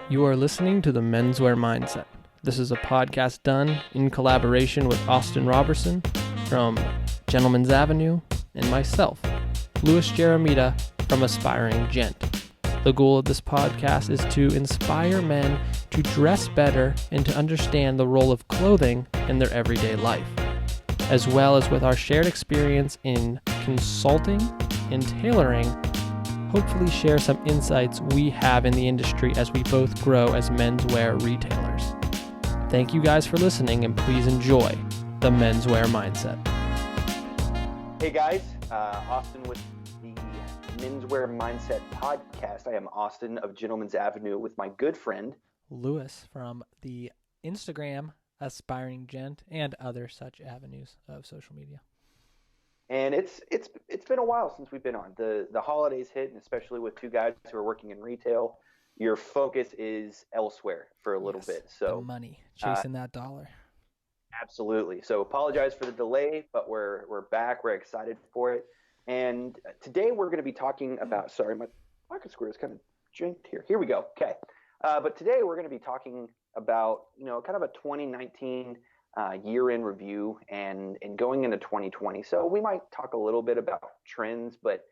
You are listening to the Menswear Mindset. This is a podcast done in collaboration with Austin Robertson from Gentleman's Avenue and myself, Louis Jeremita from Aspiring Gent. The goal of this podcast is to inspire men to dress better and to understand the role of clothing in their everyday life, as well as with our shared experience in consulting and tailoring, hopefully share some insights we have in the industry as we both grow as menswear retailers. Thank you guys for listening, and please enjoy the Menswear Mindset. Hey guys, Austin with the Menswear Mindset podcast. I am Austin of Gentleman's Avenue with my good friend Louis from the Instagram Aspiring Gent and other such avenues of social media. And it's been a while since we've been on. The holidays hit, and especially with two guys who are working in retail, your focus is elsewhere for a little bit. So the money, chasing that dollar. Absolutely. So apologize for the delay, but we're back. We're excited for it. And today we're going to be talking about. Sorry, my pocket square is kind of jinked here. Here we go. Okay. But today we're going to be talking about kind of a 2019 year-end review and going into 2020. So we might talk a little bit about trends, but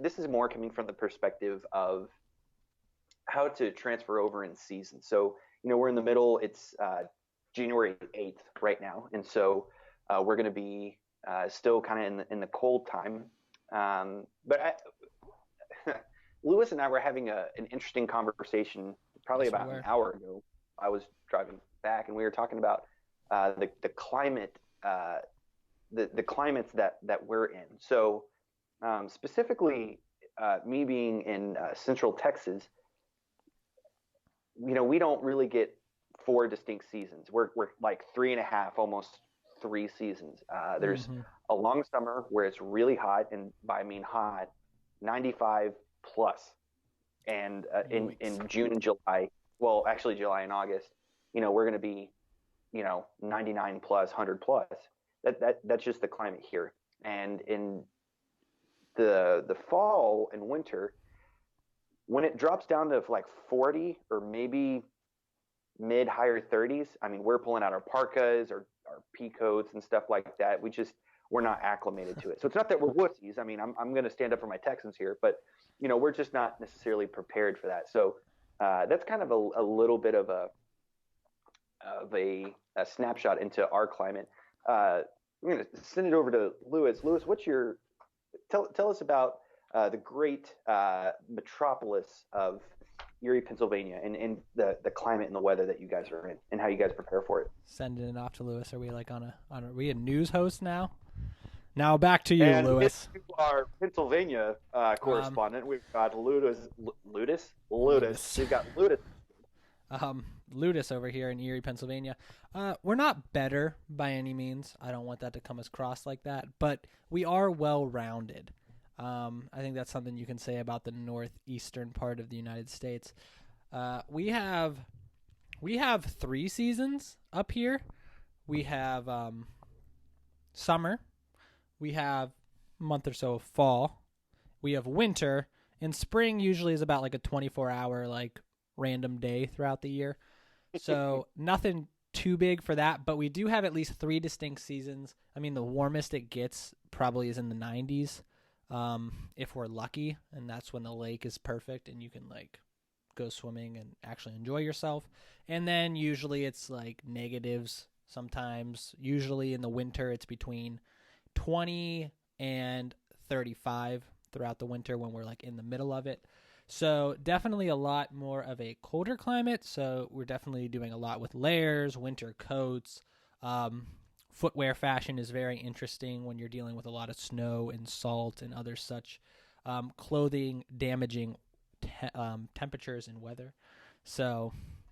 this is more coming from the perspective of how to transfer over in season. So, we're in the middle. It's January 8th right now. And so we're going to be still kind of in the cold time. But Louis and I were having an interesting conversation probably about an hour ago. I was driving back, and we were talking about the climate, the climates that we're in. So specifically, me being in Central Texas, we don't really get 4 distinct seasons. We're like 3.5, almost 3 seasons. There's a long summer where it's really hot, and by I mean hot, 95 plus, and in June and July. Well, actually July and August, we're going to be, 99 plus, 100 plus. That's just the climate here. And in the fall and winter, when it drops down to like 40 or maybe mid higher 30s, I mean, we're pulling out our parkas or our pea coats and stuff like that. We're not acclimated to it. So it's not that we're wussies. I mean, I'm going to stand up for my Texans here, but we're just not necessarily prepared for that. So that's kind of a little bit of a snapshot into our climate. I'm going to send it over to Louis. Louis, tell us about the great metropolis of Erie, Pennsylvania, and the climate and the weather that you guys are in, and how you guys prepare for it. Sending it off to Louis. Are we like are we a news host now? Now back to you, and Louis. Our Pennsylvania correspondent. We've got Ludus. We've got Ludus. Ludus over here in Erie, Pennsylvania. We're not better by any means. I don't want that to come across like that, but we are well-rounded. I think that's something you can say about the northeastern part of the United States. We have 3 seasons up here. We have summer. We have a month or so of fall. We have winter, and spring usually is about like a 24-hour like random day throughout the year. So nothing too big for that, but we do have at least 3 distinct seasons. I mean, the warmest it gets probably is in the 90s. If we're lucky, and that's when the lake is perfect and you can like go swimming and actually enjoy yourself. And then usually it's like negatives sometimes. Usually in the winter it's between 20 and 35 throughout the winter when we're like in the middle of it. So definitely a lot more of a colder climate. So we're definitely doing a lot with layers, winter coats. Footwear fashion is very interesting when you're dealing with a lot of snow and salt and other such clothing damaging temperatures and weather. So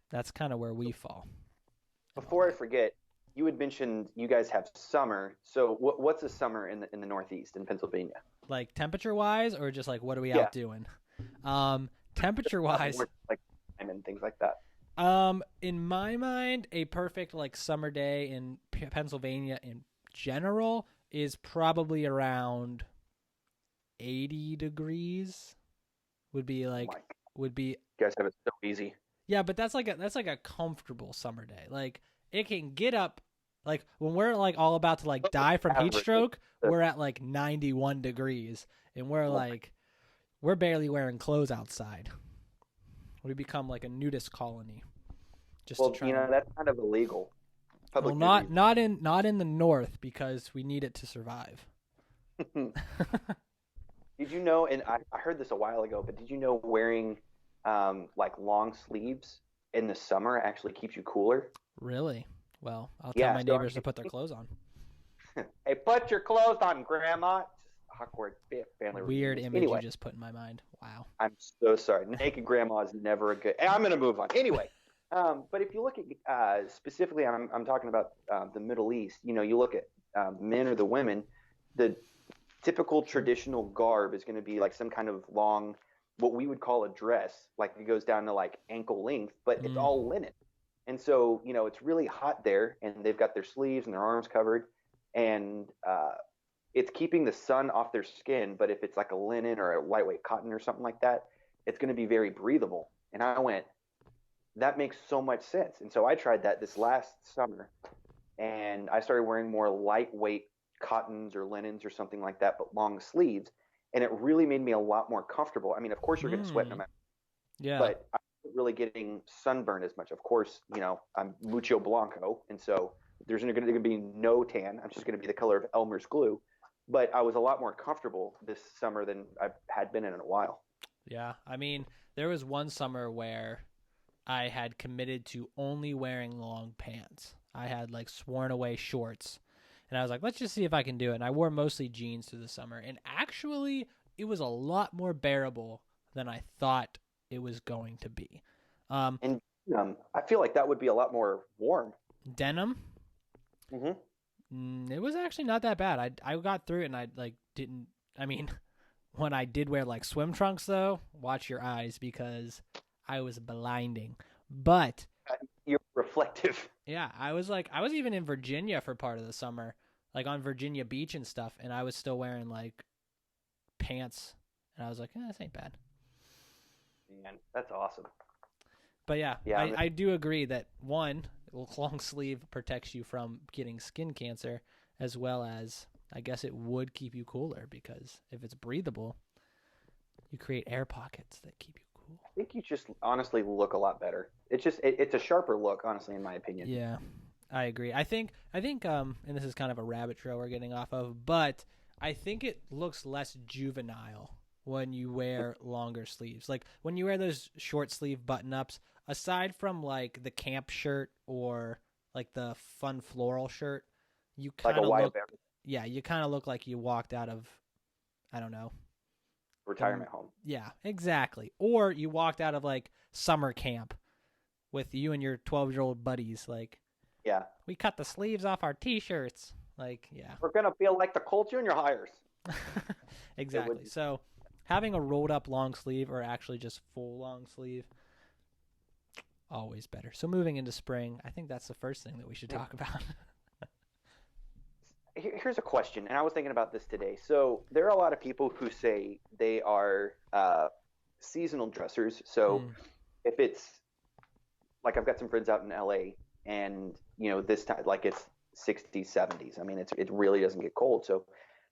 that's kind of where we fall. Before I forget, you had mentioned you guys have summer. So what's a summer in the Northeast in Pennsylvania? Like temperature wise, or just like what are we out doing? Temperature wise, like and things like that. In my mind, a perfect like summer day in Pennsylvania in general is probably around 80 degrees would be like would be. You guys have it so easy. Yeah, but that's like a comfortable summer day. Like it can get up like when we're like all about to like die from heat Average. stroke, we're at like 91 degrees and we're barely wearing clothes outside. We become like a nudist colony. Just Well, to try that's kind of illegal. well, not in the north because we need it to survive. Did you know, and I heard this a while ago, but did you know wearing like long sleeves in the summer actually keeps you cooler? Really? Well, I'll tell Yeah, my so neighbors to put their clothes on. Hey, put your clothes on, Grandma. Just awkward family Weird reunions. image Anyway, you just put in my mind. Wow. I'm so sorry. Naked grandma is never a good. I'm going to move on. Anyway, but if you look at specifically, I'm talking about the Middle East. You look at men or the women, the typical traditional garb is going to be like some kind of long, what we would call a dress, like it goes down to like ankle length, but it's all linen. And so, it's really hot there, and they've got their sleeves and their arms covered, and it's keeping the sun off their skin. But if it's like a linen or a lightweight cotton or something like that, it's going to be very breathable. And I went, that makes so much sense. And so I tried that this last summer, and I started wearing more lightweight cottons or linens or something like that, but long sleeves. And it really made me a lot more comfortable. I mean, of course, you're going to sweat no matter. Yeah. But I'm not really getting sunburn as much. Of course, I'm mucho blanco, and so there's going to be no tan. I'm just going to be the color of Elmer's glue. But I was a lot more comfortable this summer than I had been in a while. Yeah. I mean, there was one summer where I had committed to only wearing long pants. I had like sworn away shorts. And I was like, let's just see if I can do it. And I wore mostly jeans through the summer. And actually, it was a lot more bearable than I thought it was going to be. And I feel like that would be a lot more warm. Denim? It was actually not that bad. I got through it and I like didn't. I mean, when I did wear like swim trunks though, watch your eyes because I was blinding. But you're reflective. Yeah, I was even in Virginia for part of the summer, like on Virginia Beach and stuff, and I was still wearing like pants, and I was like, this ain't bad. Man, that's awesome. But yeah, I do agree that one, long sleeve protects you from getting skin cancer, as well as I guess it would keep you cooler because if it's breathable, you create air pockets that keep you cool. I think you just honestly look a lot better. It's a sharper look, honestly, in my opinion. Yeah, I agree. I think, and this is kind of a rabbit trail we're getting off of, but I think it looks less juvenile when you wear longer sleeves. Like when you wear those short sleeve button ups, aside from like the camp shirt or like the fun floral shirt, you kind of look. Yeah, you kind of look like you walked out of, I don't know, retirement home. Yeah, exactly. Or you walked out of like summer camp with you and your 12-year-old buddies. Like, yeah, we cut the sleeves off our t-shirts. Like, yeah, we're gonna feel like the Colt Junior hires. Exactly. So having a rolled up long sleeve or actually just full long sleeve, always better. So moving into spring, I think that's the first thing that we should talk about. Here's a question, and I was thinking about this today. So there are a lot of people who say they are seasonal dressers. So if it's like I've got some friends out in LA, and this time like it's 60s, 70s. I mean, it really doesn't get cold, so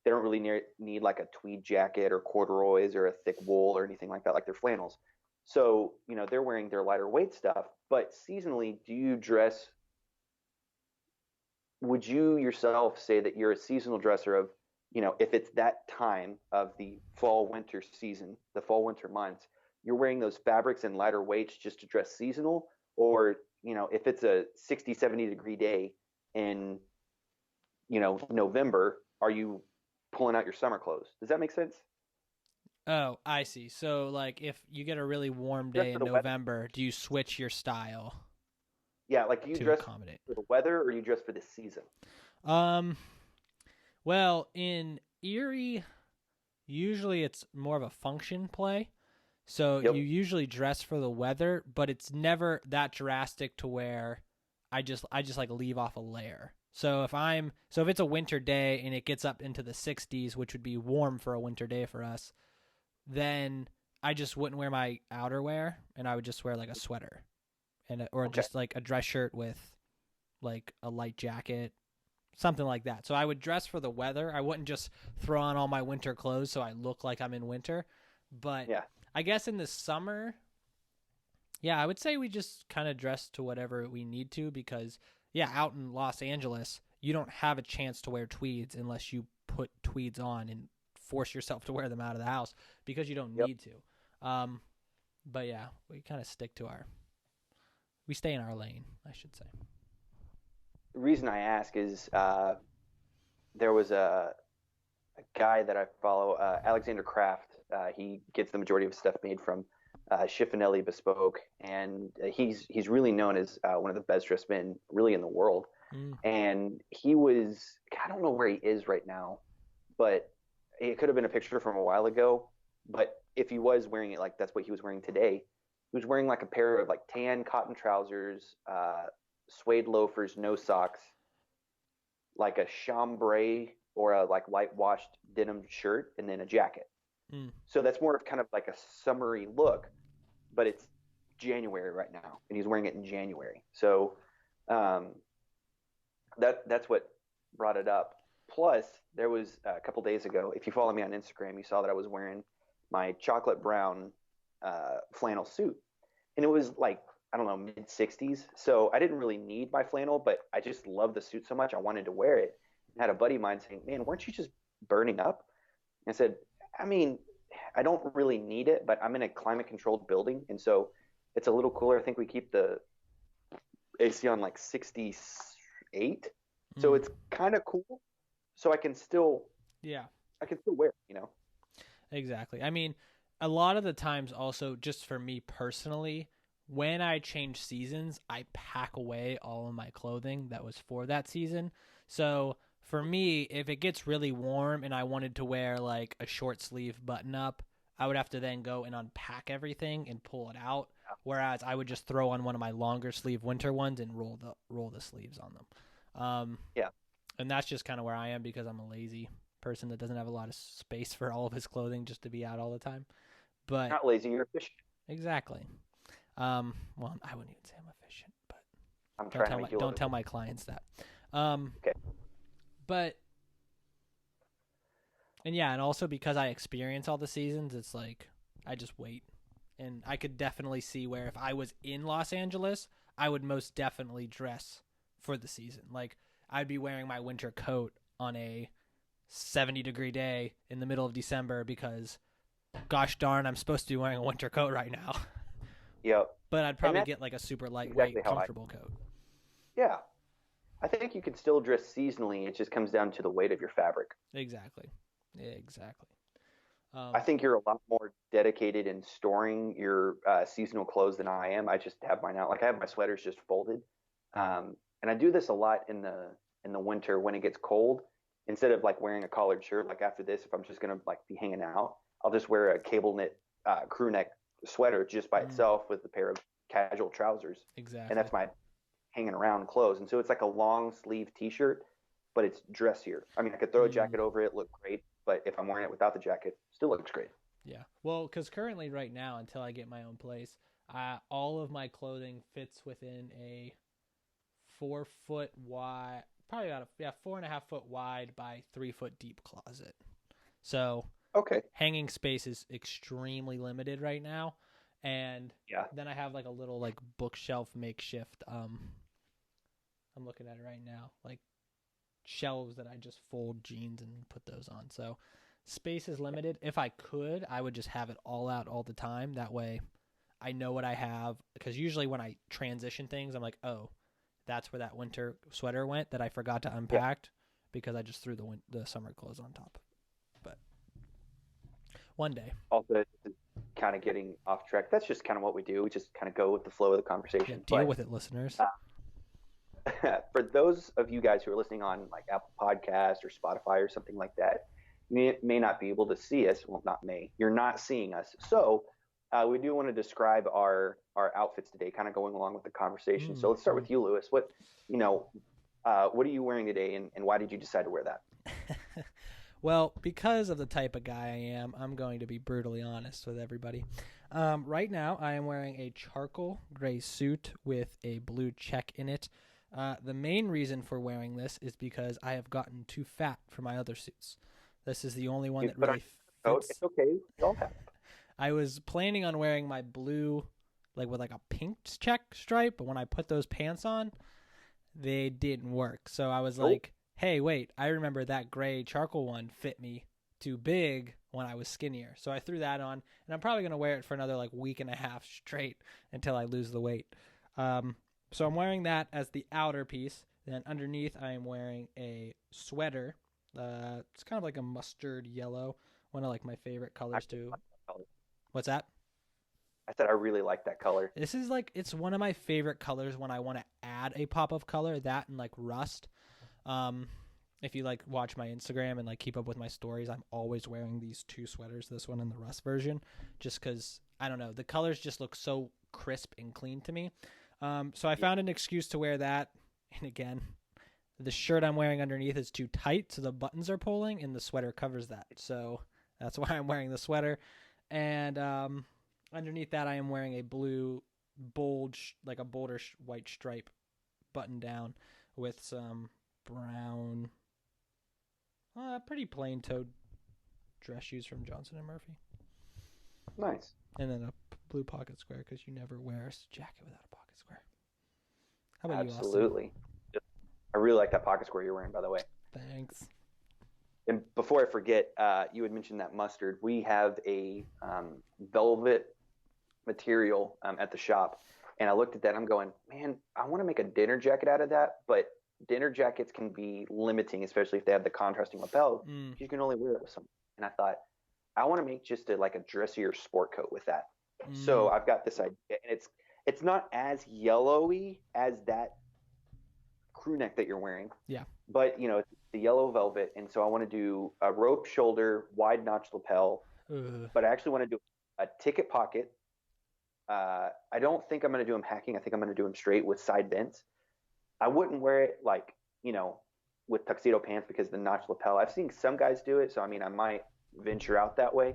they don't really need like a tweed jacket or corduroys or a thick wool or anything like that, like their flannels. So they're wearing their lighter weight stuff. But seasonally, do you dress? Would you yourself say that you're a seasonal dresser of, if it's that time of the fall winter season, the fall winter months, you're wearing those fabrics and lighter weights just to dress seasonal? Or, if it's a 60, 70 degree day in, November, are you pulling out your summer clothes? Does that make sense? Oh, I see. So like if you get a really warm day in November, do you switch your style? Yeah, like do you dress for the weather or do you dress for the season? Well, in Erie, usually it's more of a function play. So you usually dress for the weather, but it's never that drastic to where I just like leave off a layer. So if it's a winter day and it gets up into the 60s, which would be warm for a winter day for us, then I just wouldn't wear my outerwear, and I would just wear like a sweater, or Okay. just like a dress shirt with like a light jacket, something like that. So I would dress for the weather. I wouldn't just throw on all my winter clothes so I look like I'm in winter. But Yeah. I guess in the summer, yeah, I would say we just kind of dress to whatever we need to because, yeah, out in Los Angeles, you don't have a chance to wear tweeds unless you put tweeds on and force yourself to wear them out of the house because you don't Yep. need to. But yeah, we kind of we stay in our lane, I should say. The reason I ask is there was a guy that I follow, Alexander Kraft. He gets the majority of his stuff made from Schiffinelli Bespoke, and he's really known as one of the best dressed men really in the world. Mm. And he was, I don't know where he is right now, but it could have been a picture from a while ago. But if he was wearing it, like that's what he was wearing today. He was wearing like a pair of like tan cotton trousers, suede loafers, no socks, like a chambray or a like whitewashed denim shirt, and then a jacket. Mm. So that's more of kind of like a summery look, but it's January right now, and he's wearing it in January. So um, that's what brought it up. Plus, there was a couple days ago. If you follow me on Instagram, you saw that I was wearing my chocolate brown flannel suit, and it was like I don't know mid 60s. So I didn't really need my flannel, but I just loved the suit so much I wanted to wear it. I had a buddy of mine saying, "Man, weren't you just burning up?" And I said, "I mean, I don't really need it, but I'm in a climate controlled building, and so it's a little cooler. I think we keep the AC on like 68, so Mm. it's kind of cool. So Yeah, I can still wear it, you know." exactly. I mean, a lot of the times also just for me personally, when I change seasons, I pack away all of my clothing that was for that season. So for me, if it gets really warm and I wanted to wear like a short sleeve button up, I would have to then go and unpack everything and pull it out. Whereas I would just throw on one of my longer sleeve winter ones and roll the sleeves on them. Yeah, And that's just kind of where I am because I'm a lazy person that doesn't have a lot of space for all of his clothing just to be out all the time. But not lazy, you're efficient. exactly. Well, I wouldn't even say I'm efficient, but I'm trying to make you don't look. tell my clients that. Um, Okay. but and yeah, and also because I experience all the seasons, it's like I just wait, and I could definitely see where if I was in Los Angeles, I would most definitely dress for the season. Like I'd be wearing my winter coat on a 70-degree day in the middle of December because, gosh darn, I'm supposed to be wearing a winter coat right now. Yep. But I'd And probably that's get like a super lightweight, exactly how comfortable coat. yeah. I think you can still dress seasonally. It just comes down to the weight of your fabric. Exactly. Exactly. I think you're a lot more dedicated in storing your seasonal clothes than I am. I just have mine out. Like I have my sweaters just folded, and I do this a lot in the winter when it gets cold. Instead of like wearing a collared shirt, like after this, if I'm just gonna like be hanging out, I'll just wear a cable knit crew neck sweater just by itself with a pair of casual trousers, exactly. and that's my hanging around clothes. And so it's like a long sleeve T-shirt, but it's dressier. I mean, I could throw a jacket over it, look great, but if I'm wearing it without the jacket, still looks great. Yeah. Well, because currently, right now, until I get my own place, all of my clothing fits within a 4 foot wide, probably about 4.5 foot wide by 3 foot deep closet. So Okay. hanging space is extremely limited right now. And Yeah. then I have like a little like bookshelf makeshift. I'm looking at it right now, like shelves that I just fold jeans and put those on. So space is limited. If I could, I would just have it all out all the time. That way I know what I have. Because usually when I transition things, I'm like, oh, that's where that winter sweater went that I forgot to unpack because I just threw the summer clothes on top. But one day. Also, kind of getting off track. That's just kind of what we do. We just kind of go with the flow of the conversation. Yeah, deal with it, listeners. For those of you guys who are listening on like Apple Podcast or Spotify or something like that, you may not be able to see us. Well, not may. You're not seeing us. So we do want to describe our outfits today, kind of going along with the conversation. So let's start with you, Lewis. What are you wearing today, and why did you decide to wear that? Well, because of the type of guy I am, I'm going to be brutally honest with everybody. Right now, I am wearing a charcoal gray suit with a blue check in it. The main reason for wearing this is because I have gotten too fat for my other suits. This is the only one You that put on really your coat. fits. It's okay. We all have. I was planning on wearing my blue, like with like a pink check stripe, but when I put those pants on, they didn't work. So I was like, hey, wait, I remember that gray charcoal one fit me too big when I was skinnier. So I threw that on, and I'm probably going to wear it for another like week and a half straight until I lose the weight. So I'm wearing that as the outer piece. Then underneath, I am wearing a sweater. It's kind of like a mustard yellow, one of like my favorite colors too. What's that? I said I really like that color. This is like, it's one of my favorite colors when I want to add a pop of color, that and like rust. If you like watch my Instagram and like keep up with my stories, I'm always wearing these two sweaters, this one and the rust version, just because, I don't know, the colors just look so crisp and clean to me. So I found an excuse to wear that. And again, the shirt I'm wearing underneath is too tight, so the buttons are pulling and the sweater covers that. So that's why I'm wearing the sweater. And underneath that, I am wearing a blue like a bolder white stripe button down with some brown, pretty plain-toed dress shoes from Johnson & Murphy. Nice. And then a blue pocket square, because you never wear a jacket without a pocket square. How about Absolutely. you, Austin? I really like that pocket square you're wearing, by the way. Thanks. And before I forget, you had mentioned that mustard. We have a velvet material at the shop, and I looked at that and I'm going, man, I want to make a dinner jacket out of that, but dinner jackets can be limiting, especially if they have the contrasting lapel. You can only wear it with something. And I thought, I want to make just like a dressier sport coat with that. So I've got this idea, and it's not as yellowy as that crew neck that you're wearing. Yeah. But it's the yellow velvet, and so I want to do a rope shoulder, wide notch lapel, but I actually want to do a ticket pocket. I don't think I'm going to do them hacking. I think I'm going to do them straight with side vents. I wouldn't wear it like, with tuxedo pants because the notch lapel. I've seen some guys do it, so I mean, I might venture out that way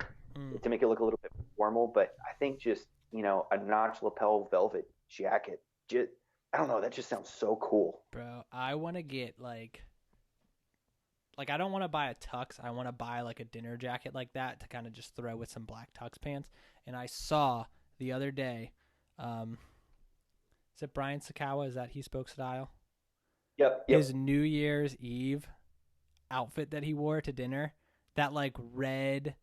to make it look a little bit formal. But I think just, a notch lapel velvet jacket, I don't know, that just sounds so cool. Bro, I want to get like I don't want to buy a tux. I want to buy like a dinner jacket like that to kind of just throw with some black tux pants. And I saw the other day, is it Brian Sakawa? Is that He Spoke Style? Yep. His New Year's Eve outfit that he wore to dinner, that like red,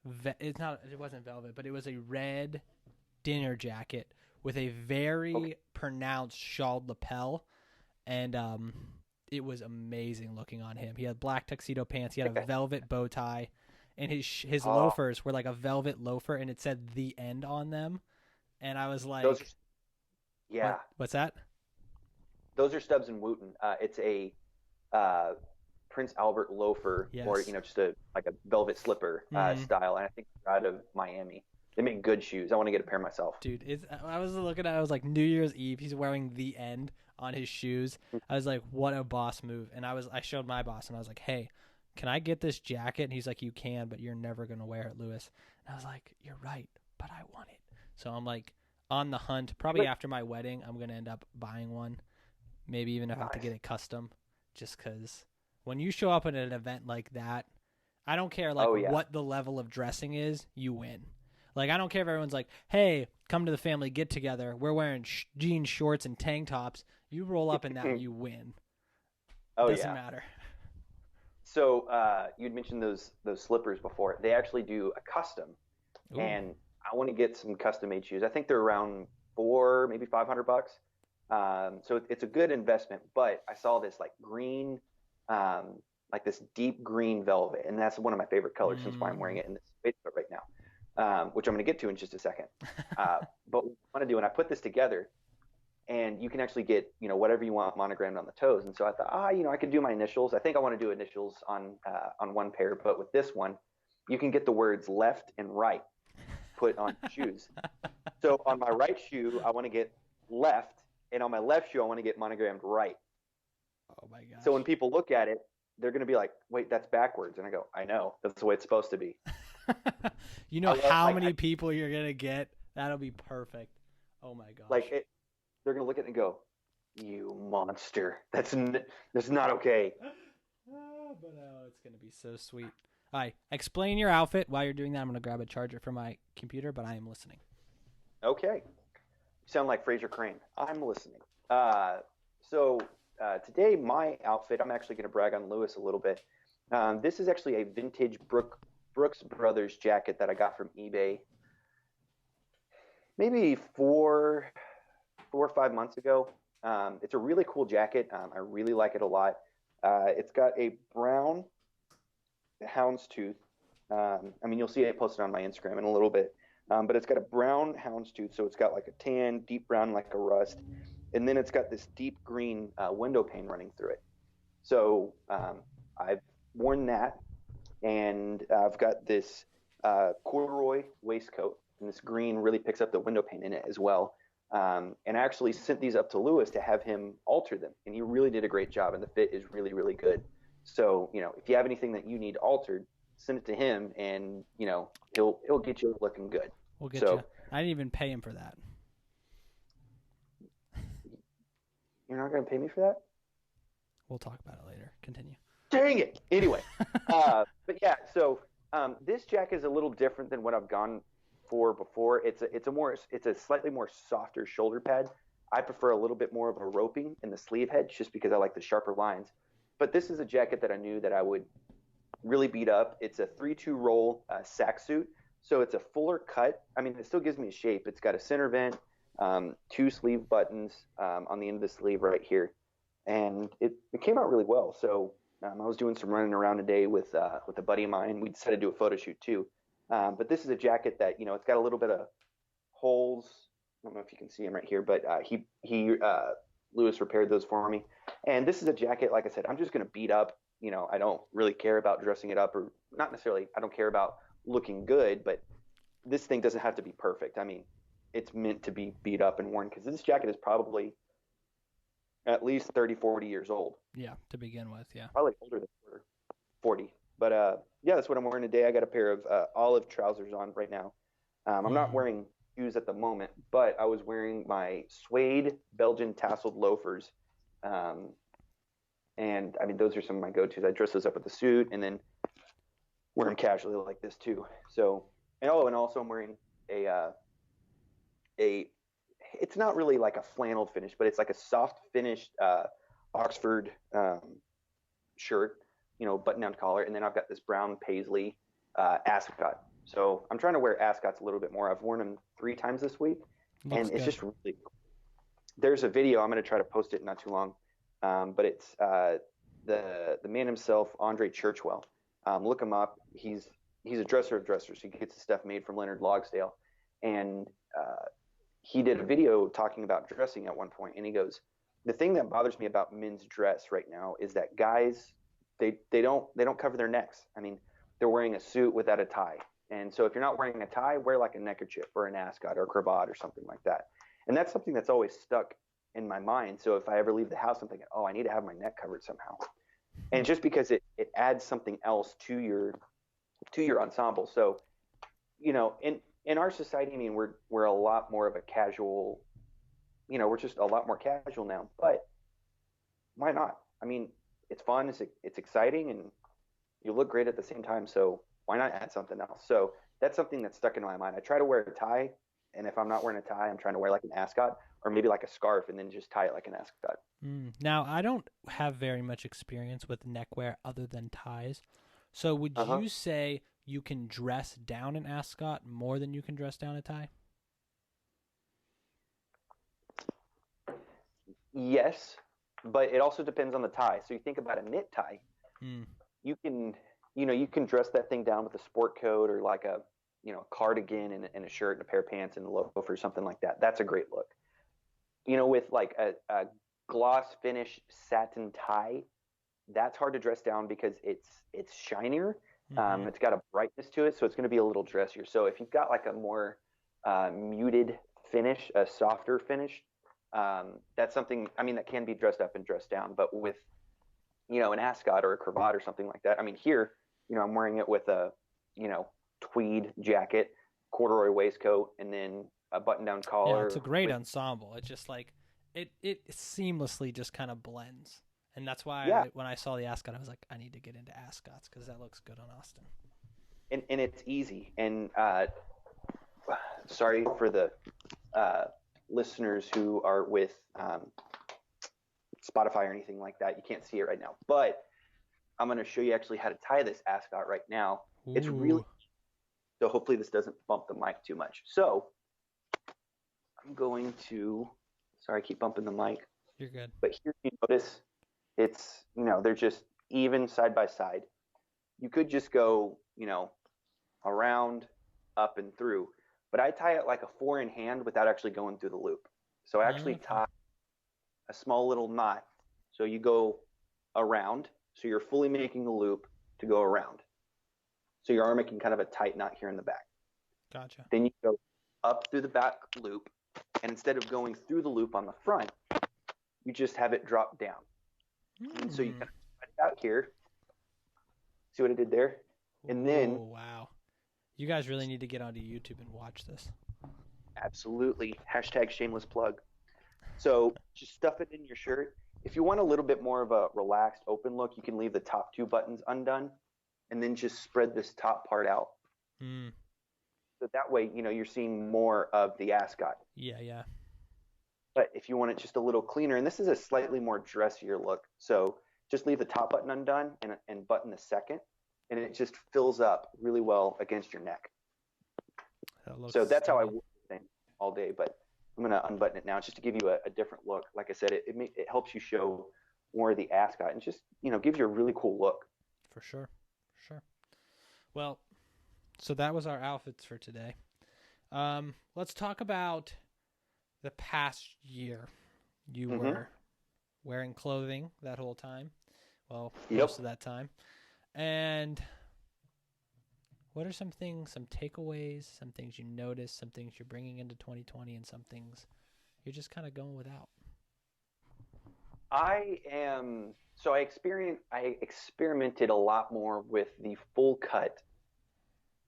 it wasn't velvet, but it was a red dinner jacket with a very pronounced shawled lapel, and it was amazing looking on him. He had black tuxedo pants, he had a velvet bow tie, and his loafers were like a velvet loafer, and it said "The End" on them, and I was like, what's that? Those are Stubbs and Wooten. It's a Prince Albert loafer, yes. or just a velvet slipper style, and I think they're out of Miami. They make good shoes. I want to get a pair myself. Dude, I was looking at it, I was like, New Year's Eve, he's wearing The End on his shoes. I was like, what a boss move. And I showed my boss, and I was like, hey, can I get this jacket? And he's like, you can, but you're never going to wear it, Lewis. And I was like, you're right, but I want it. So I'm like on the hunt. Probably after my wedding, I'm going to end up buying one. Maybe even if I have to get it custom, just because when you show up at an event like that, I don't care what the level of dressing is, you win. Like, I don't care if everyone's like, hey, come to the family get-together. We're wearing jeans, shorts, and tank tops. You roll up in that, you win. Doesn't matter. So you'd mentioned those slippers before. They actually do a custom. Ooh. And I want to get some custom-made shoes. I think they're around $400, maybe $500. So it's a good investment. But I saw this like green, like this deep green velvet, and that's one of my favorite colors. Since why I'm wearing it in this Facebook right now. Which I'm going to get to in just a second. But what I want to do, and I put this together, and you can actually get, whatever you want monogrammed on the toes. And so I thought, I could do my initials. I think I want to do initials on one pair, but with this one, you can get the words left and right put on shoes. So on my right shoe, I want to get left, and on my left shoe, I want to get monogrammed right. Oh my gosh. So when people look at it, they're going to be like, wait, that's backwards. And I go, I know, that's the way it's supposed to be. You know I love, how many people you're gonna get? That'll be perfect. Oh my like gosh. it, they're going to look at it and go, you monster. That's not okay. But it's gonna be so sweet. All right, explain your outfit. While you're doing that, I'm gonna grab a charger from my computer, but I am listening. Okay. You sound like Fraser Crane. I'm listening. So today, my outfit, I'm actually going to brag on Lewis a little bit. This is actually a vintage Brooks Brothers jacket that I got from eBay maybe 4 or 5 months ago. It's a really cool jacket. I really like it a lot. It's got a brown houndstooth. I mean, you'll see it posted on my Instagram in a little bit. But it's got a brown houndstooth, so it's got like a tan, deep brown, like a rust, and then it's got this deep green window pane running through it. So I've worn that, and I've got this corduroy waistcoat, and this green really picks up the window pane in it as well. And I actually sent these up to Lewis to have him alter them, and he really did a great job, and the fit is really, really good. So, if you have anything that you need altered, send it to him, and he'll get you looking good. We'll get So you. I didn't even pay him for that. you're not going to pay me for that? We'll talk about it later. Continue. Dang it! Anyway, but yeah, so this jacket is a little different than what I've gone for before. It's a slightly more softer shoulder pad. I prefer a little bit more of a roping in the sleeve head, just because I like the sharper lines. But this is a jacket that I knew that I would really beat up. It's a 3-2 roll sack suit, so it's a fuller cut. I mean, it still gives me a shape. It's got a center vent, two sleeve buttons on the end of the sleeve right here, and it came out really well. So I was doing some running around today with a buddy of mine. We decided to do a photo shoot too. But this is a jacket that it's got a little bit of holes. I don't know if you can see them right here, but he Lewis repaired those for me. And this is a jacket, like I said, I'm just going to beat up. I don't really care about dressing it up, or not necessarily. I don't care about looking good, but this thing doesn't have to be perfect. I mean, it's meant to be beat up and worn, because this jacket is probably at least 30, 40 years old. Yeah, to begin with, yeah. Probably older than 40. But yeah, that's what I'm wearing today. I got a pair of olive trousers on right now. I'm not wearing shoes at the moment, but I was wearing my suede Belgian tasseled loafers. And I mean, those are some of my go-tos. I dress those up with the suit and then wear them casually like this too. So, and also I'm wearing a it's not really like a flannel finish, but it's like a soft finished Oxford shirt, button-down collar, and then I've got this brown paisley ascot. So I'm trying to wear ascots a little bit more. I've worn them 3 times this week, and it's just really. There's a video, I'm going to try to post it not too long, but it's the man himself, Andre Churchwell. Look him up. He's a dresser of dressers. He gets his stuff made from Leonard Logsdale, and he did a video talking about dressing at one point, and he goes, the thing that bothers me about men's dress right now is that guys, they don't cover their necks. I mean, they're wearing a suit without a tie. And so if you're not wearing a tie, wear like a neckerchief or an ascot or a cravat or something like that. And that's something that's always stuck in my mind. So if I ever leave the house, I'm thinking, oh, I need to have my neck covered somehow. And just because it adds something else to your ensemble. So, in our society, I mean, we're a lot more of a casual, we're just a lot more casual now, but why not? I mean, it's fun, it's exciting, and you look great at the same time. So why not add something else? So that's something that's stuck in my mind. I try to wear a tie, and if I'm not wearing a tie, I'm trying to wear like an ascot or maybe like a scarf and then just tie it like an ascot. Now, I don't have very much experience with neckwear other than ties. So would you say you can dress down an ascot more than you can dress down a tie? Yes, but it also depends on the tie. So you think about a knit tie, you can, you can dress that thing down with a sport coat or like a, cardigan and a shirt and a pair of pants and a loafer or something like that. That's a great look. With like a gloss finish satin tie, that's hard to dress down because it's shinier. It's got a brightness to it, so it's going to be a little dressier. So if you've got like a more muted finish, a softer finish, that's something, I mean, that can be dressed up and dressed down. But with an ascot or a cravat or something like that. I mean, here, I'm wearing it with a, you know, tweed jacket, corduroy waistcoat, and then a button-down Yeah, it's a collar great with, ensemble. It's just like it seamlessly just kind of blends. And that's why yeah, when I saw the ascot, I was like, I need to get into ascots because that looks good on Austin. and it's easy. And sorry for the uh, listeners who are with Spotify or anything like that. You can't see it right now, but I'm going to show you actually how to tie this ascot right now. It's really, Ooh, so hopefully this doesn't bump the mic too much. So I'm going to, sorry, I keep bumping the mic, you're good. but here you notice it's, they're just even side by side. You could just go, around, up and through, but I tie it like a four in hand without actually going through the loop. So I actually Okay. tie a small little knot. So you go around, so you're fully making the loop to go around. So you are making kind of a tight knot here in the back. Gotcha. Then you go up through the back loop, and instead of going through the loop on the front, you just have it drop down. And so you kind of spread it out here. See what I did there? And then, Oh, wow. You guys really need to get onto YouTube and watch this. absolutely, hashtag shameless plug. So just stuff it in your shirt. If you want a little bit more of a relaxed, open look, you can leave the top two buttons undone and then just spread this top part out. Mm. So that way, you're seeing more of the ascot. Yeah, yeah. But if you want it just a little cleaner, and this is a slightly more dressier look, so just leave the top button undone and button the second, and it just fills up really well against your neck. That looks So that's how I stunning. wear the thing all day, but I'm going to unbutton it now just to give you a different look. Like I said, it helps you show more of the ascot and just, gives you a really cool look. For sure. For sure. Well, so that was our outfits for today. Let's talk about the past year. You Mm-hmm. were wearing clothing that whole time. Well, Yep. most of that time. And what are some things, some takeaways, some things you noticed, some things you're bringing into 2020, and some things you're just kind of going without? I experimented a lot more with the full cut.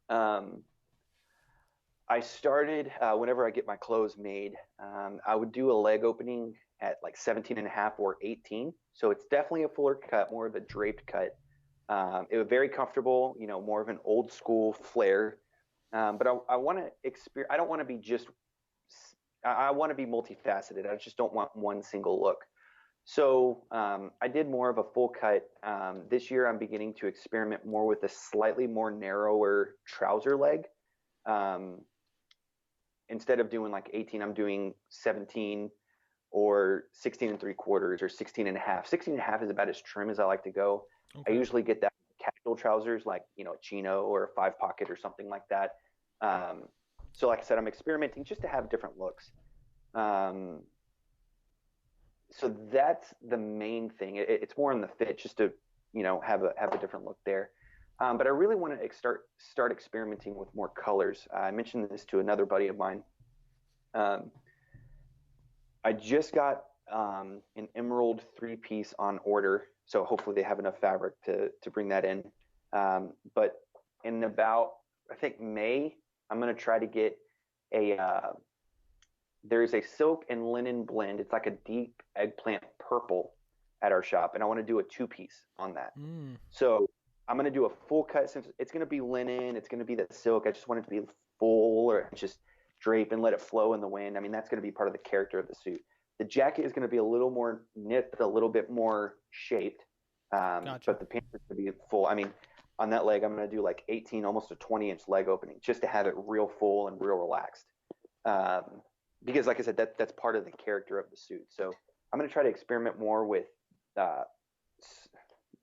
Um, I started whenever I get my clothes made, I would do a leg opening at like 17 and a half or 18. So it's definitely a fuller cut, more of a draped cut. It was very comfortable, more of an old school flare. But I want to experience, I don't want to be just, I want to be multifaceted. I just don't want one single look. So I did more of a full cut. This year, I'm beginning to experiment more with a slightly more narrower trouser leg. Um, Instead of doing like 18, I'm doing 17 or 16 and three quarters or 16 and a half. 16 and a half is about as trim as I like to go. I Okay. usually get that casual trousers like, a chino or a five pocket or something like that. Um, so like I said, I'm experimenting just to have different looks. Um, so that's the main thing. It's more in the fit just to, have a different look there. But I really want to start experimenting with more colors. I mentioned this to another buddy of mine. Um, I just got an emerald three-piece on order, so hopefully they have enough fabric to bring that in. But in about, I think, May, I'm going to try to get there's a silk and linen blend. It's like a deep eggplant purple at our shop, and I want to do a two-piece on that. Mm, So I'm going to do a full cut since it's going to be linen. It's going to be the silk. I just want it to be full or just drape and let it flow in the wind. I mean, that's going to be part of the character of the suit. The jacket is going to be a little more knit, a little bit more shaped, gotcha. but the pants are going to be full. I mean, on that leg, I'm going to do like 18, almost a 20-inch leg opening just to have it real full and real relaxed. Um, because, like I said, that's part of the character of the suit. So I'm going to try to experiment more with uh,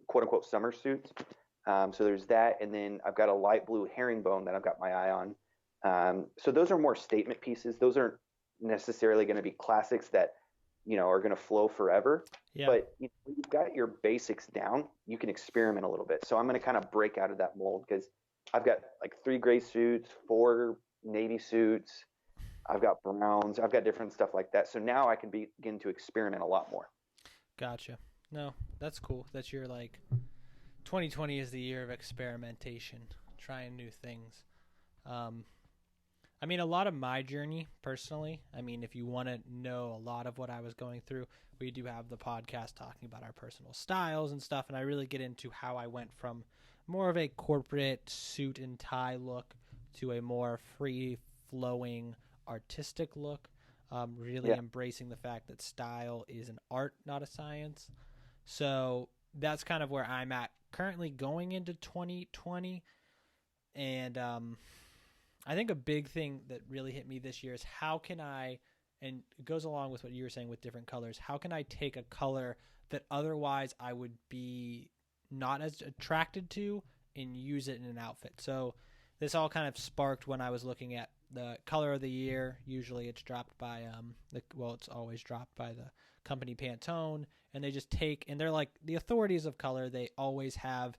quote unquote summer suits. So there's that, and then I've got a light blue herringbone that I've got my eye on. So those are more statement pieces. Those aren't necessarily going to be classics that are going to flow forever. Yeah. But when you've got your basics down, you can experiment a little bit. So I'm going to kind of break out of that mold because I've got like 3 gray suits, 4 navy suits. I've got browns. I've got different stuff like that. So now I can begin to experiment a lot more. Gotcha. No, that's cool. That's your 2020 is the year of experimentation, trying new things. Um, I mean, a lot of my journey personally, I mean, if you want to know a lot of what I was going through, we do have the podcast talking about our personal styles and stuff. And I really get into how I went from more of a corporate suit and tie look to a more free flowing artistic look. Really Yeah. embracing the fact that style is an art, not a science. So that's kind of where I'm at currently going into 2020. And I think a big thing that really hit me this year is how can I, and it goes along with what you were saying with different colors, how can I take a color that otherwise I would be not as attracted to and use it in an outfit? So this all kind of sparked when I was looking at the color of the year. Usually it's dropped by, it's always dropped by the company Pantone, and they just take, and they're like the authorities of color. They always have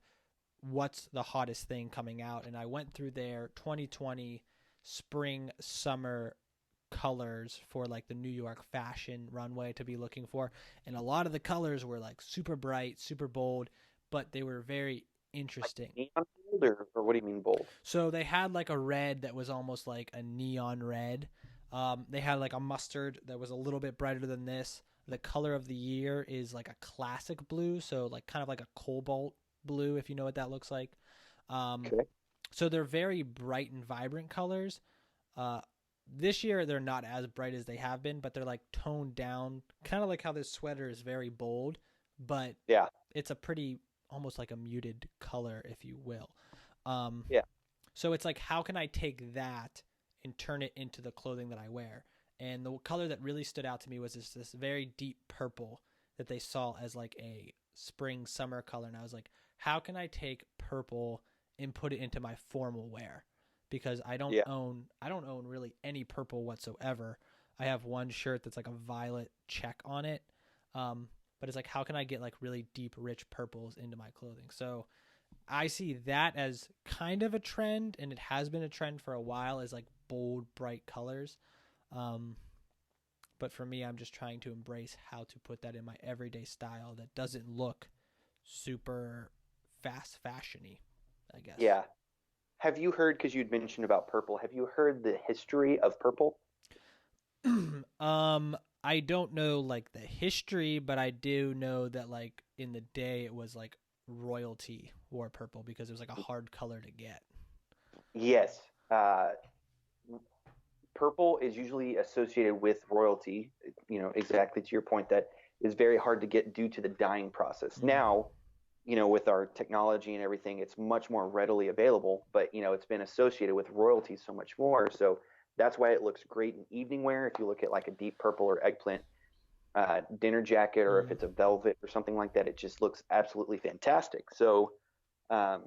what's the hottest thing coming out, and I went through their 2020 spring summer colors for like the New York fashion runway to be looking for, and a lot of the colors were like super bright, super bold, but they were very interesting. Like neon bold, or what do you mean bold? So they had like a red that was almost like a neon red. They had like a mustard that was a little bit brighter than this. The color of the year is like a classic blue, so like kind of like a cobalt blue, if you know what that looks like. Okay. So they're very bright and vibrant colors. This year they're not as bright as they have been, but they're like toned down, kind of like how this sweater is very bold, but Yeah. it's a pretty almost like a muted color, if you will. Yeah. So it's like, how can I take that and turn it into the clothing that I wear? And the color that really stood out to me was this very deep purple that they saw as like a spring summer color, and I was like, how can I take purple and put it into my formal wear? Because I don't own really any purple whatsoever. I have one shirt that's like a violet check on it. But it's like, how can I get like really deep, rich purples into my clothing? So I see that as kind of a trend, and it has been a trend for a while, is like bold, bright colors. But for me, I'm just trying to embrace how to put that in my everyday style that doesn't look super fast fashiony, I guess. Yeah. Have you heard, because you'd mentioned about purple, have you heard the history of purple? I don't know like the history, but I do know that like in the day it was like royalty wore purple because it was like a hard color to get. Yes. Purple is usually associated with royalty, exactly to your point, that is very hard to get due to the dyeing process. Now, with our technology and everything, it's much more readily available, but, it's been associated with royalty so much more. So that's why it looks great in evening wear. If you look at like a deep purple or eggplant dinner jacket, or if it's a velvet or something like that, it just looks absolutely fantastic. So to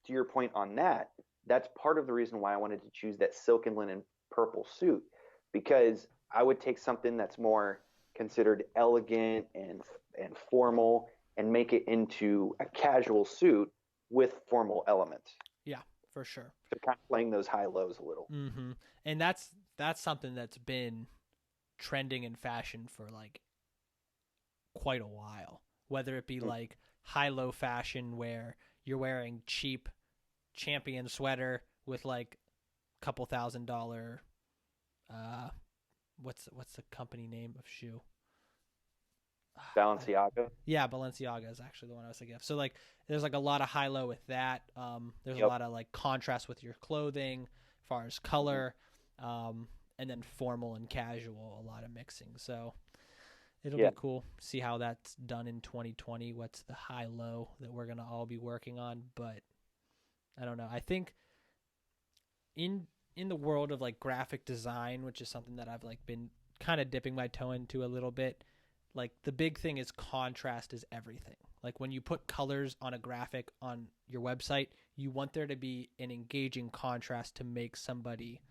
your point on that, that's part of the reason why I wanted to choose that silk and linen purple suit, because I would take something that's more considered elegant and formal and make it into a casual suit with formal elements. Yeah, for sure. So kind of playing those high lows a little. And that's something that's been trending in fashion for like quite a while. Whether it be like high-low fashion where you're wearing cheap Champion sweater with like couple $1,000 what's the company name of shoe? Balenciaga. Yeah, Balenciaga is actually the one I was thinking of. So like there's like a lot of high low with that. There's a lot of like contrast with your clothing as far as color, and then formal and casual, a lot of mixing. So it'll be cool. See how that's done in 2020. What's the high low that we're gonna all be working on? But I don't know. I think in the world of like graphic design, which is something that I've like been kind of dipping my toe into a little bit, like the big thing is contrast is everything. Like when you put colors on a graphic on your website, you want there to be an engaging contrast to make somebody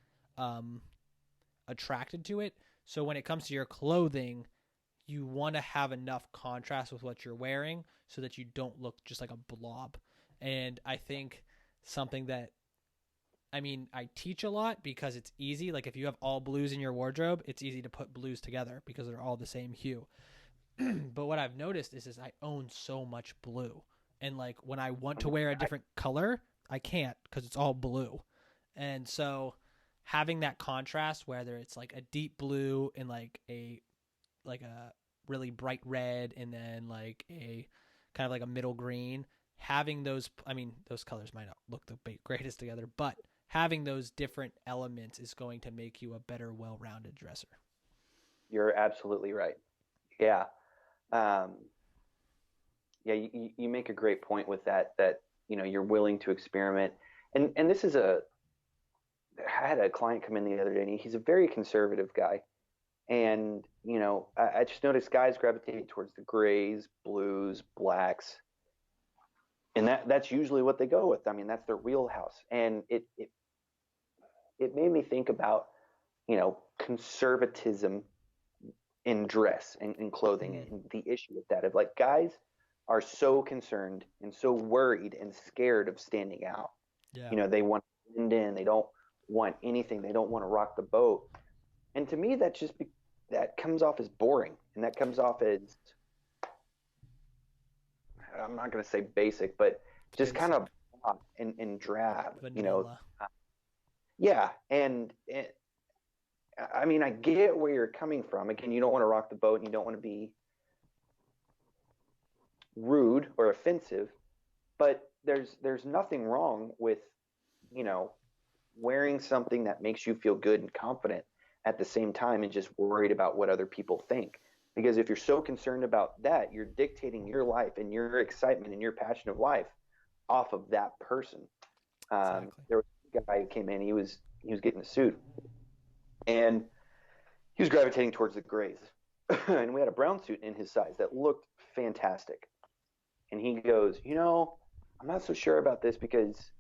attracted to it. So when it comes to your clothing, you want to have enough contrast with what you're wearing so that you don't look just like a blob. And I think something that, I mean, I teach a lot because it's easy. Like if you have all blues in your wardrobe, it's easy to put blues together because they're all the same hue. But what I've noticed is I own so much blue, and like when I want to wear a different color, I can't because it's all blue. And so having that contrast, whether it's like a deep blue and like a really bright red, and then like a kind of like a middle green, having those, I mean, those colors might not look the greatest together, but having those different elements is going to make you a better, well-rounded dresser. You're absolutely right. Yeah. Um, yeah, you make a great point with that, you're willing to experiment. And this is I had a client come in the other day, and he's a very conservative guy. And, I just noticed guys gravitate towards the grays, blues, blacks, and that's usually what they go with. I mean, that's their wheelhouse. And it made me think about, conservatism in dress and in clothing, Mm, and the issue with that of like guys are so concerned and so worried and scared of standing out. yeah. They want to blend in. They don't want anything. They don't want to rock the boat. And to me, that comes off as boring, and that comes off as, I'm not going to say basic, but just kind Basic. of and drab. Vanilla. Yeah, and I mean, I get where you're coming from. Again, you don't want to rock the boat, and you don't want to be rude or offensive, but there's nothing wrong with, you know, wearing something that makes you feel good and confident at the same time, and just worried about what other people think. Because if you're so concerned about that, you're dictating your life and your excitement and your passion of life off of that person. Exactly. There was a guy who came in. He was getting a suit, and he was gravitating towards the grays. And we had a brown suit in his size that looked fantastic. And he goes, I'm not so sure about this because,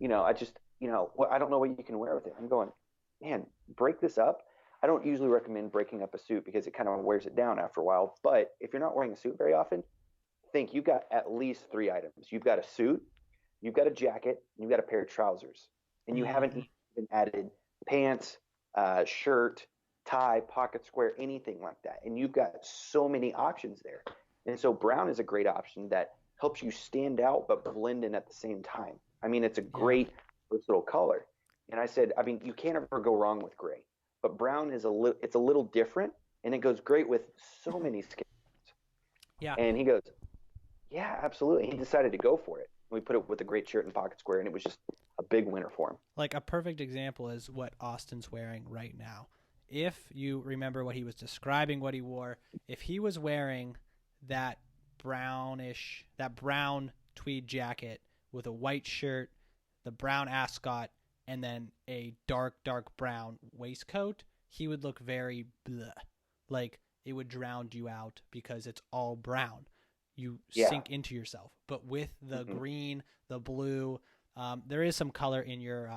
I just, I don't know what you can wear with it. I'm going, man, break this up. I don't usually recommend breaking up a suit because it kind of wears it down after a while. But if you're not wearing a suit very often, think you've got at least three items. You've got a suit, you've got a jacket, and you've got a pair of trousers. And you haven't Hmm. even added pants, shirt, tie, pocket square, anything like that. And you've got so many options there. And so brown is a great option that helps you stand out but blend in at the same time. I mean, it's a Yeah. great versatile color. And I said, I mean, you can't ever go wrong with gray. But brown is it's a little different, and it goes great with so many skins. Yeah. And he goes, yeah, absolutely. He decided to go for it. We put it with a great shirt and pocket square, and it was just a big winner for him. Like a perfect example is what Austin's wearing right now. If you remember what he was describing, what he wore, if he was wearing that that brown tweed jacket with a white shirt, the brown ascot, and then a dark brown waistcoat, he would look very bleh. Like it would drown you out because it's all brown. You Yeah. sink into yourself. But with the Hmm. green, the blue, there is some color in your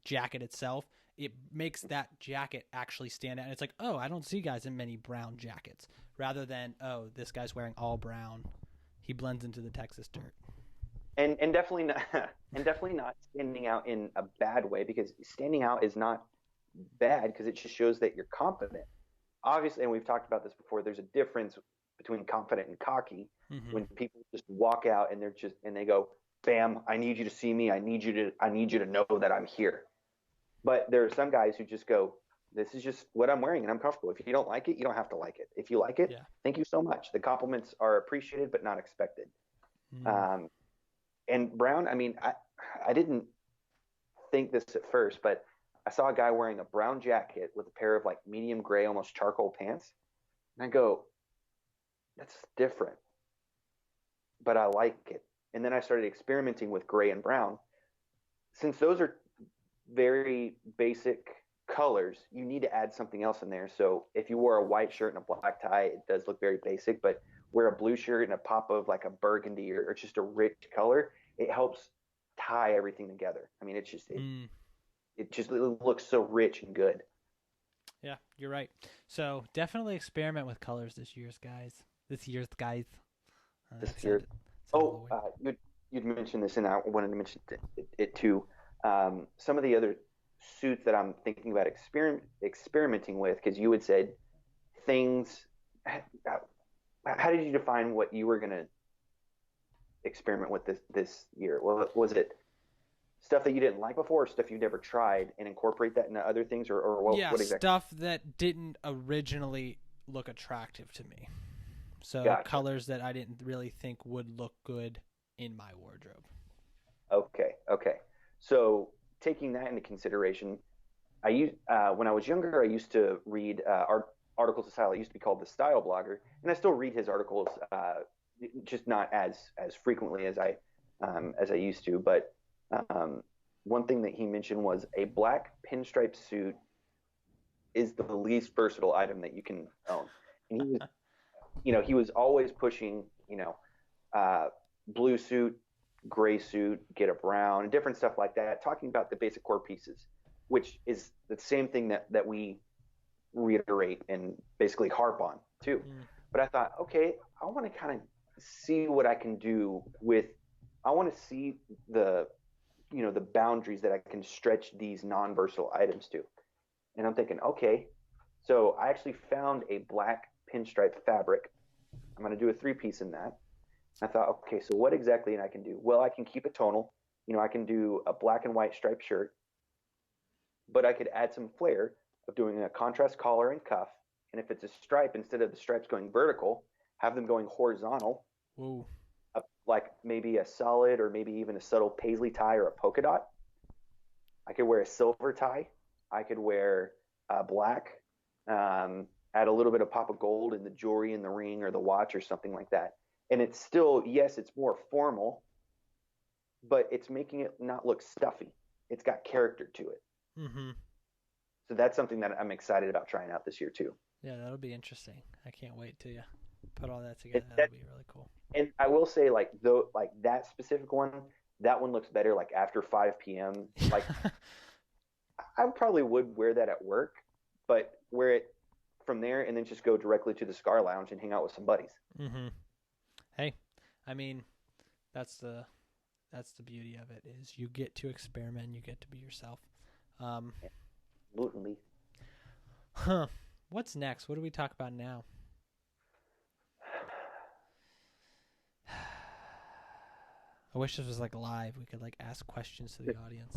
jacket itself. It makes that jacket actually stand out. And it's like, oh, I don't see guys in many brown jackets. Rather than, oh, this guy's wearing all brown. He blends into the Texas dirt. And definitely not, and definitely not standing out in a bad way, because standing out is not bad because it just shows that you're confident. Obviously, and we've talked about this before, there's a difference between confident and cocky. Mm-hmm. When people just walk out and they go, bam, I need you to see me. I need you to know that I'm here. But there are some guys who just go, this is just what I'm wearing and I'm comfortable. If you don't like it, you don't have to like it. If you like it, Yeah. thank you so much. The compliments are appreciated but not expected. Mm. Um, and brown, I mean, I didn't think this at first, but I saw a guy wearing a brown jacket with a pair of like medium gray, almost charcoal pants. And I go, that's different, but I like it. And then I started experimenting with gray and brown. Since those are very basic colors, you need to add something else in there. So if you wore a white shirt and a black tie, it does look very basic, but wear a blue shirt and a pop of like a burgundy, or just a rich color, it helps tie everything together. I mean, Mm. it looks so rich and good. Yeah, you're right. So definitely experiment with colors this year's guys. This year's guys. This That year. sounded a little Oh, weird. you'd mentioned this, and I wanted to mention it too. Some of the other suits that I'm thinking about experimenting with, because you had said things. how did you define what you were going to experiment with this year? Well, was it stuff that you didn't like before, or stuff you never tried, and incorporate that into other things, or Yeah, what exactly? stuff that didn't originally look attractive to me. So Gotcha. colors that I didn't really think would look good in my wardrobe. Okay, okay. So taking that into consideration, I used when I was younger, I used to read articles of style. It used to be called the Style Blogger, and I still read his articles, just not as frequently as I used to. But um, one thing that he mentioned was a black pinstripe suit is the least versatile item that you can own. And he was always pushing, uh, blue suit, gray suit, get a brown, different stuff like that, talking about the basic core pieces, which is the same thing that we reiterate and basically harp on too. Mm. But I thought, okay, I want to kind of see what I can do with. I want to see the boundaries that I can stretch these non-versatile items to. And I'm thinking, okay, so I actually found a black pinstripe fabric. I'm going to do a three-piece in that. I thought, okay, so what exactly I can do? Well, I can keep it tonal. I can do a black and white striped shirt, but I could add some flair of doing a contrast collar and cuff. And if it's a stripe, instead of the stripes going vertical, have them going horizontal, Whoa. like maybe a solid or maybe even a subtle paisley tie or a polka dot. I could wear a silver tie. I could wear black, add a little bit of pop of gold in the jewelry in the ring or the watch or something like that. And it's still, yes, it's more formal, but it's making it not look stuffy. It's got character to it. Mm-hmm. So that's something that I'm excited about trying out this year too. Yeah, that'll be interesting. I can't wait to put all that And, together. That'll that, be really cool. and I will say, like though, like that specific one, that one looks better like after 5 p.m. Like I probably would wear that at work, but wear it from there and then just go directly to the Scar Lounge and hang out with some buddies. Mm-hmm. Hey, I mean, that's the beauty of it is you get to experiment, you get to be yourself. Um, Absolutely. huh. What's next? What do we talk about now? I wish this was like live. We could like ask questions to the audience.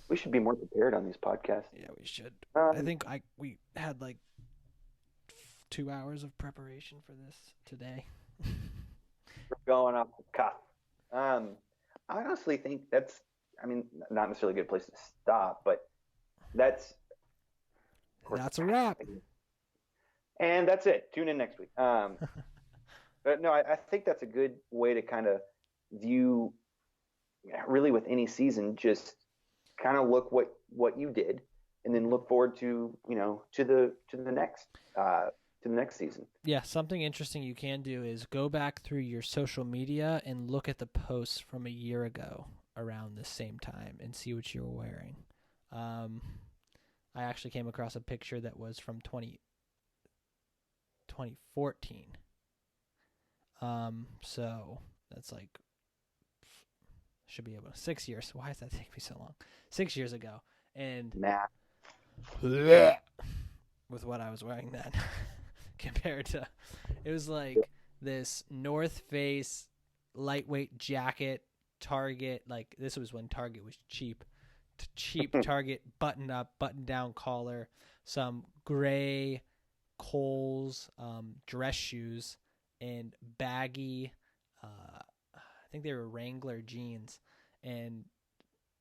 We should be more prepared on these podcasts. Yeah, we should. I Um, think we had like 2 hours of preparation for this today. we're going off the cuff. Um, I honestly think I mean, not necessarily a good place to stop, but that's, of course, That's a wrap. and that's it. Tune in next week. But no, I think that's a good way to kind of view, really, with any season, just kind of look what you did, and then look forward to to the next season. Yeah, something interesting you can do is go back through your social media and look at the posts from a year ago around the same time and see what you were wearing. Um, I actually came across a picture that was from 2014. So that's like should be able 6 years. Why does that take me so long? 6 years ago, and Nah, with what I was wearing then, compared to, it was like this North Face lightweight jacket, Target. Like this was when Target was cheap. Cheap Target button up, button down collar, some gray Kohl's dress shoes, and baggy. I think they were Wrangler jeans, and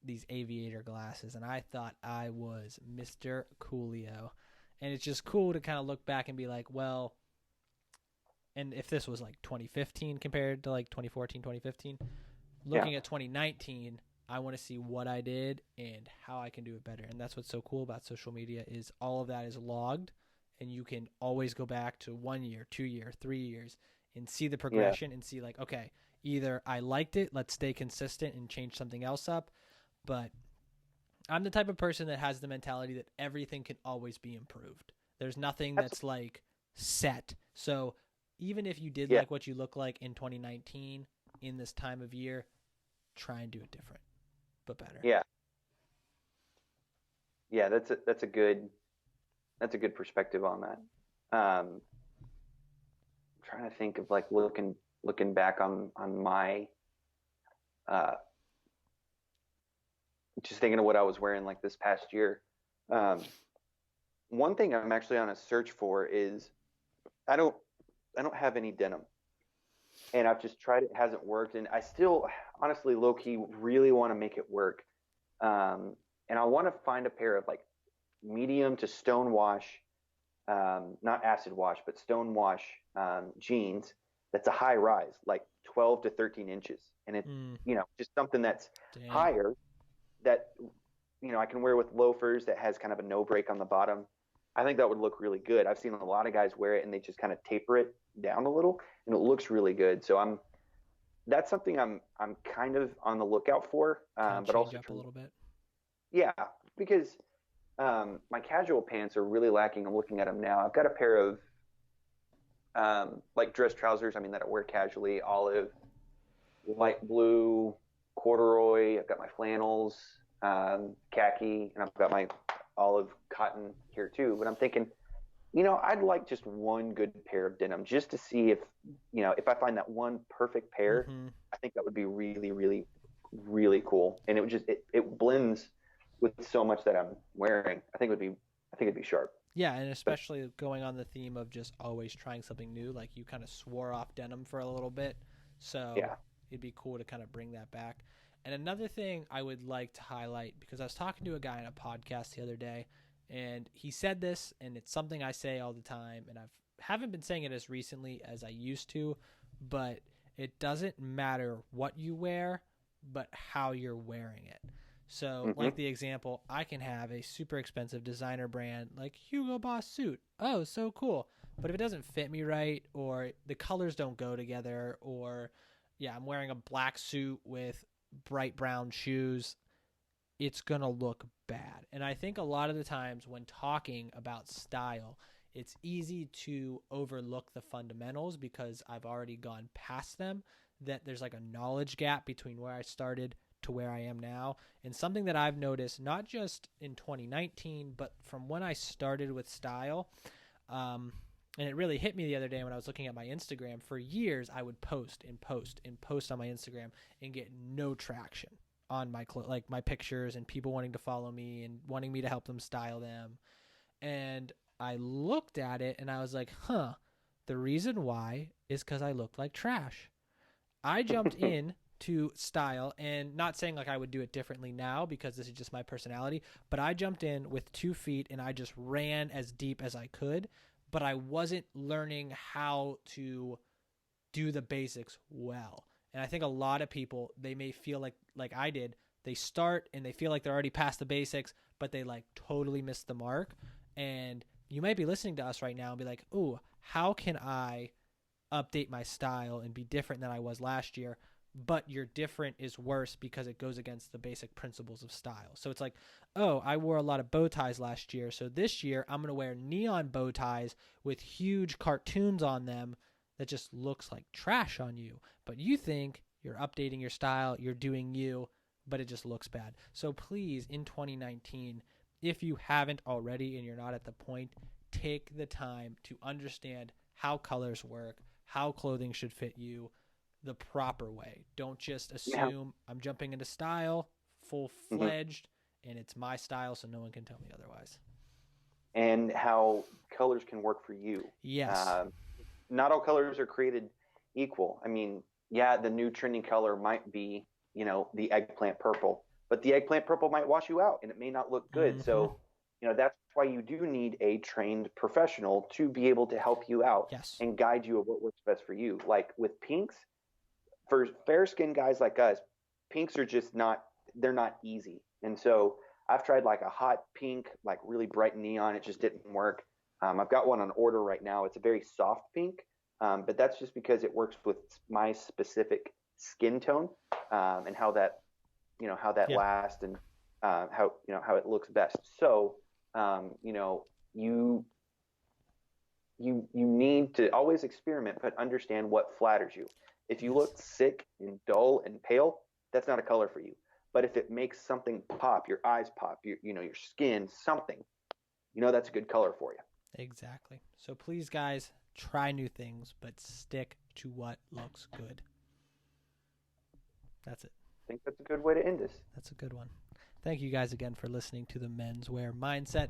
these aviator glasses. And I thought I was Mr. Coolio. And it's just cool to kind of look back and be like, well, and if this was like 2015 compared to like 2014, 2015, looking yeah, at 2019, I want to see what I did and how I can do it better. And that's what's so cool about social media is all of that is logged, and you can always go back to 1 year, 2 year, 3 years and see the yeah, progression and see like, okay, either I liked it, let's stay consistent and change something else up. But I'm the type of person that has the mentality that everything can always be improved. There's nothing that's that's like set. So even if you did yeah, like what you look like in 2019 in this time of year, try and do it different, but better. yeah, yeah. That's a good perspective on that. trying to think of like looking back on my uh, just thinking of what I was wearing like this past year. Um, one thing I'm actually on a search for is I don't I don't have any denim, and I've just tried it. It hasn't worked, and I still honestly low key really want to make it work. And I want to find a pair of like medium to stone wash, not acid wash, but stone wash jeans. That's a high rise, like 12 to 13 inches, and it Mm, just something that's dang. higher that I can wear with loafers that has kind of a no break on the bottom. I think that would look really good. I've seen a lot of guys wear it and they just kind of taper it down a little and it looks really good. So that's something I'm kind of on the lookout for. Kind of But change also up a little bit. yeah, because my casual pants are really lacking. I'm looking at them now. I've got a pair of like dress trousers. I mean that I wear casually, olive, light blue, corduroy. I've got my flannels, khaki, and I've got my olive cotton here too. But I'm thinking, I'd like just one good pair of denim just to see if I find that one perfect pair, Mm-hmm. I think that would be really, really, really cool. And it would it blends with so much that I'm wearing. I think it'd be sharp. Yeah, and But especially going on the theme of just always trying something new. Like you kind of swore off denim for a little bit, so yeah. it'd be cool to kind of bring that back. And another thing I would like to highlight, because I was talking to a guy on a podcast the other day, and he said this, and it's something I say all the time, and haven't been saying it as recently as I used to, but it doesn't matter what you wear, but how you're wearing it. So, like Hmm. the example, I can have a super expensive designer brand like Hugo Boss suit. Oh, so cool. But if it doesn't fit me right, or the colors don't go together, or yeah, I'm wearing a black suit with bright brown shoes, it's going to look bad. And I think a lot of the times when talking about style, it's easy to overlook the fundamentals because I've already gone past them. That there's like a knowledge gap between where I started to where I am now. And something that I've noticed, not just in 2019, but from when I started with style, um, and it really hit me the other day when I was looking at my Instagram. For years, I would post and post and post on my Instagram and get no traction on like my pictures and people wanting to follow me and wanting me to help them style them. And I looked at it and I was like, huh, the reason why is because I looked like trash. I jumped in to style, and not saying like I would do it differently now because this is just my personality, but I jumped in with 2 feet and I just ran as deep as I could, but I wasn't learning how to do the basics well. And I think a lot of people, they may feel like I did, they start and they feel like they're already past the basics, but they like totally missed the mark. And you might be listening to us right now and be like, "Ooh, how can I update my style and be different than I was last year?" But your different is worse because it goes against the basic principles of style. So it's like, oh, I wore a lot of bow ties last year. So this year I'm going to wear neon bow ties with huge cartoons on them that just looks like trash on you. But you think you're updating your style, you're doing you, but it just looks bad. So please, in 2019, if you haven't already and you're not at the point, take the time to understand how colors work, how clothing should fit you the proper way. Don't just Yeah. assume I'm jumping into style full Hmm. fledged and it's my style so no one can tell me otherwise. And how colors can work for you. Yes. Um, Not all colors are created equal. I mean, yeah, the new trending color might be, the eggplant purple, but the eggplant purple might wash you out and it may not look good. Mm-hmm. So, that's why you do need a trained professional to be able to help you out Yes. and guide you of what works best for you. Like with pinks, for fair skinned guys like us, pinks are just they're not easy. And so I've tried like a hot pink, like really bright neon. It just didn't work. I've got one on order right now. It's a very soft pink, but that's just because it works with my specific skin tone, and how that Yeah. lasts and how it looks best. So, you you need to always experiment, but understand what flatters you. If you Yes. look sick and dull and pale, that's not a color for you. But if it makes something pop, your eyes pop, your skin, something, that's a good color for you. Exactly. So please, guys, try new things, but stick to what looks good. That's it. I think that's a good way to end this. That's a good one. Thank you guys again for listening to the Menswear Mindset.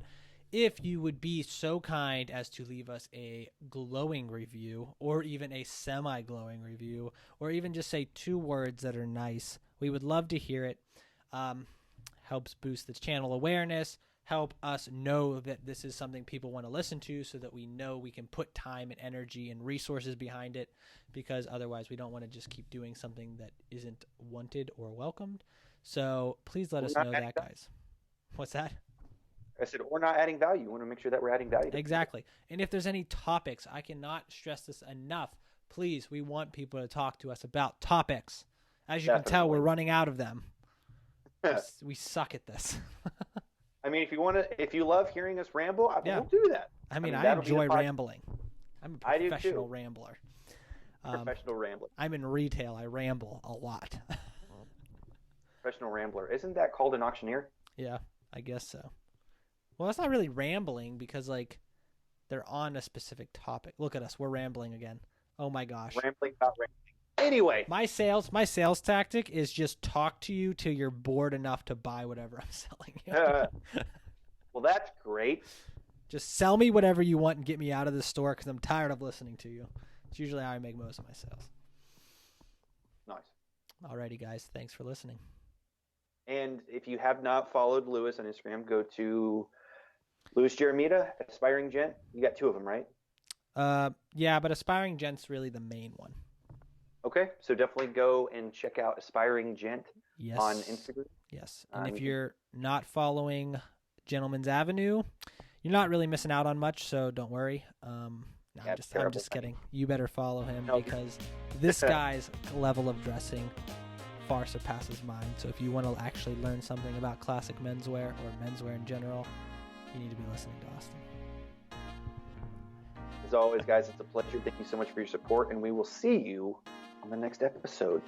If you would be so kind as to leave us a glowing review, or even a semi-glowing review, or even just say 2 words that are nice, we would love to hear it. Helps boost the channel awareness, help us know that this is something people want to listen to, so that we know we can put time and energy and resources behind it, because otherwise we don't want to just keep doing something that isn't wanted or welcomed. So please let us know that, guys. What's that? I said, we're not adding value. We want to make sure that we're adding value. Exactly. And if there's any topics, I cannot stress this enough. Please, we want people to talk to us about topics. As you can tell, we're running out of them. We suck at this. I mean, if you love hearing us ramble, we'll do that. I mean, I enjoy rambling. I'm a professional rambler. Professional rambler. I'm in retail. I ramble a lot. Professional rambler. Isn't that called an auctioneer? Yeah, I guess so. Well, that's not really rambling, because like they're on a specific topic. Look at us. We're rambling again. Oh my gosh. Rambling about rambling. Anyway. My sales tactic is just talk to you till you're bored enough to buy whatever I'm selling you. Well, that's great. Just sell me whatever you want and get me out of the store, because I'm tired of listening to you. It's usually how I make most of my sales. Nice. Alrighty, guys. Thanks for listening. And if you have not followed Lewis on Instagram, go to Louis Jeremita, Aspiring Gent. You got 2 of them, right? Yeah, but Aspiring Gent's really the main one. Okay, so definitely go and check out Aspiring Gent on Instagram. Yes, and if you're not following Gentleman's Avenue, you're not really missing out on much, so don't worry. I'm just kidding. You better follow him, because this guy's level of dressing far surpasses mine. So if you want to actually learn something about classic menswear, or menswear in general, you need to be listening to Austin. As always, guys, it's a pleasure. Thank you so much for your support, and we will see you on the next episode.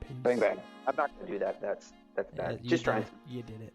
Peace. Bang, bang. I'm not going to do that. That's bad. Just trying to. You did it.